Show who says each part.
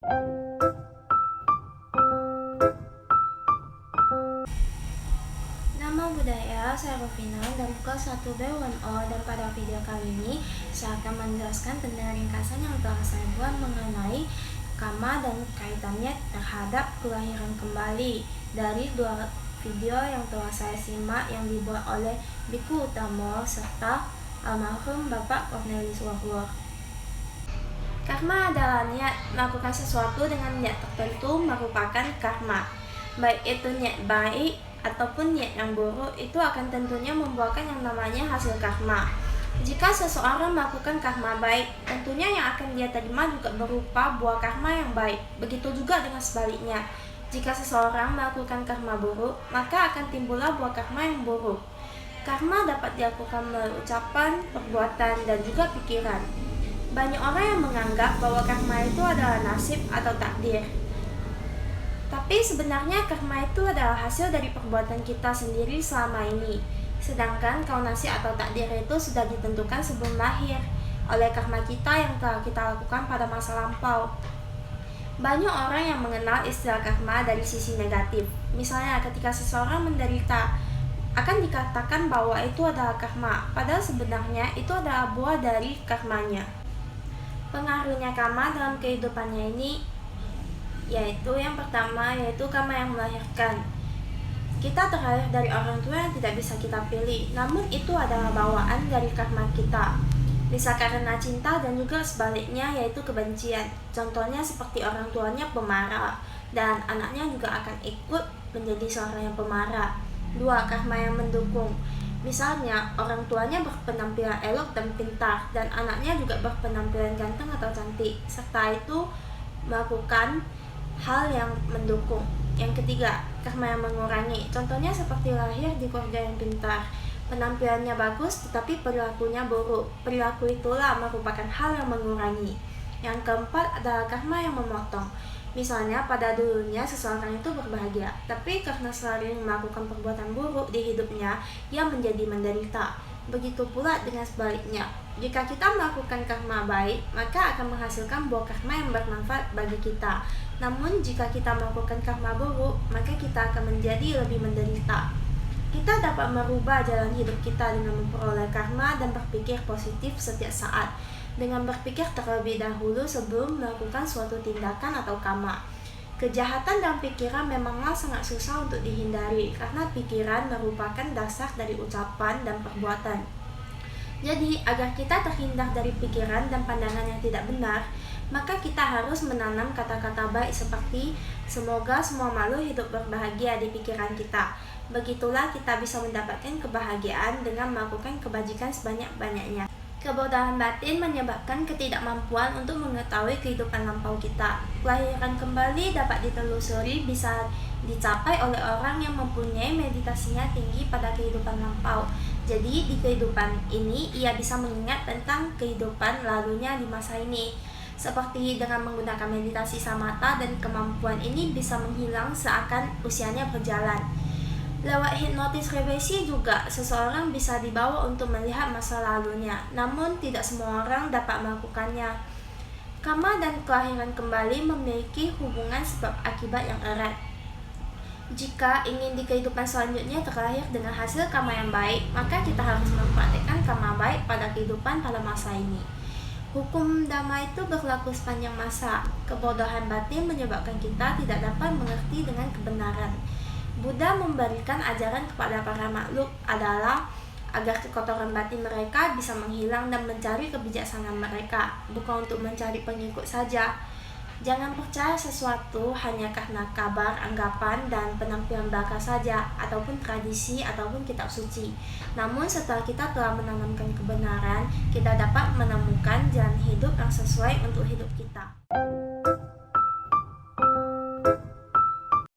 Speaker 1: Nama budaya, saya Rufina dari kelas 1B1O, dan pada video kali ini saya akan menjelaskan tentang ringkasan yang telah saya buat mengenai karma dan kaitannya terhadap kelahiran kembali dari dua video yang telah saya simak yang dibuat oleh Biku Utamo serta almarhum Bapak Cornelis Wahwar. Karma adalah niat melakukan sesuatu dengan niat tertentu merupakan karma. Baik itu niat baik ataupun niat yang buruk, itu akan tentunya membuahkan yang namanya hasil karma. Jika seseorang melakukan karma baik, tentunya yang akan dia terima juga berupa buah karma yang baik. Begitu juga dengan sebaliknya. Jika seseorang melakukan karma buruk, maka akan timbullah buah karma yang buruk. Karma dapat dilakukan melalui ucapan, perbuatan, dan juga pikiran. Banyak orang yang menganggap bahwa karma itu adalah nasib atau takdir. Tapi sebenarnya karma itu adalah hasil dari perbuatan kita sendiri selama ini. Sedangkan kaunasi atau takdir itu sudah ditentukan sebelum lahir oleh karma kita yang telah kita lakukan pada masa lampau. Banyak orang yang mengenal istilah karma dari sisi negatif. Misalnya ketika seseorang menderita, akan dikatakan bahwa itu adalah karma, padahal sebenarnya itu adalah buah dari karmanya. Pengaruhnya karma dalam kehidupannya ini yaitu yang pertama yaitu karma yang melahirkan. Kita terlahir dari orang tua yang tidak bisa kita pilih, namun itu adalah bawaan dari karma kita. Bisa karena cinta dan juga sebaliknya yaitu kebencian. Contohnya seperti orang tuanya pemarah dan anaknya juga akan ikut menjadi seorang yang pemarah. 2. Karma yang mendukung. Misalnya, orang tuanya berpenampilan elok dan pintar, dan anaknya juga berpenampilan ganteng atau cantik, serta itu melakukan hal yang mendukung. Yang ketiga, karma yang mengurangi. Contohnya seperti lahir di keluarga yang pintar, penampilannya bagus tetapi perilakunya buruk. Perilaku itulah merupakan hal yang mengurangi. Yang keempat adalah karma yang memotong. Misalnya pada dulunya seseorang itu berbahagia, tapi karena sering melakukan perbuatan buruk di hidupnya, ia menjadi menderita. Begitu pula dengan sebaliknya. Jika kita melakukan karma baik, maka akan menghasilkan buah karma yang bermanfaat bagi kita. Namun jika kita melakukan karma buruk, maka kita akan menjadi lebih menderita. Kita dapat merubah jalan hidup kita dengan memperoleh karma dan berpikir positif setiap saat, dengan berpikir terlebih dahulu sebelum melakukan suatu tindakan atau karma. Kejahatan dalam pikiran memanglah sangat susah untuk dihindari, karena pikiran merupakan dasar dari ucapan dan perbuatan. Jadi, agar kita terhindar dari pikiran dan pandangan yang tidak benar, maka kita harus menanam kata-kata baik seperti semoga semua makhluk hidup berbahagia di pikiran kita. Begitulah kita bisa mendapatkan kebahagiaan dengan melakukan kebajikan sebanyak-banyaknya. Kebodohan batin menyebabkan ketidakmampuan untuk mengetahui kehidupan lampau kita. Kelahiran kembali dapat ditelusuri bisa dicapai oleh orang yang mempunyai meditasinya tinggi pada kehidupan lampau. Jadi di kehidupan ini ia bisa mengingat tentang kehidupan lalunya di masa ini. Seperti dengan menggunakan meditasi samatha, dan kemampuan ini bisa menghilang seakan usianya berjalan. Lewat hipnotis regresi juga, seseorang bisa dibawa untuk melihat masa lalunya, namun tidak semua orang dapat melakukannya. Karma dan kelahiran kembali memiliki hubungan sebab akibat yang erat. Jika ingin di kehidupan selanjutnya terlahir dengan hasil karma yang baik, maka kita harus mempraktikkan karma baik pada kehidupan pada masa ini. Hukum dhamma itu berlaku sepanjang masa. Kebodohan batin menyebabkan kita tidak dapat mengerti dengan kebenaran. Buddha memberikan ajaran kepada para makhluk adalah agar kekotoran batin mereka bisa menghilang dan mencari kebijaksanaan mereka, bukan untuk mencari pengikut saja. Jangan percaya sesuatu hanya karena kabar, anggapan, dan penampilan belaka saja, ataupun tradisi, ataupun kitab suci. Namun setelah kita telah menanamkan kebenaran, kita dapat menemukan jalan hidup yang sesuai untuk hidup kita.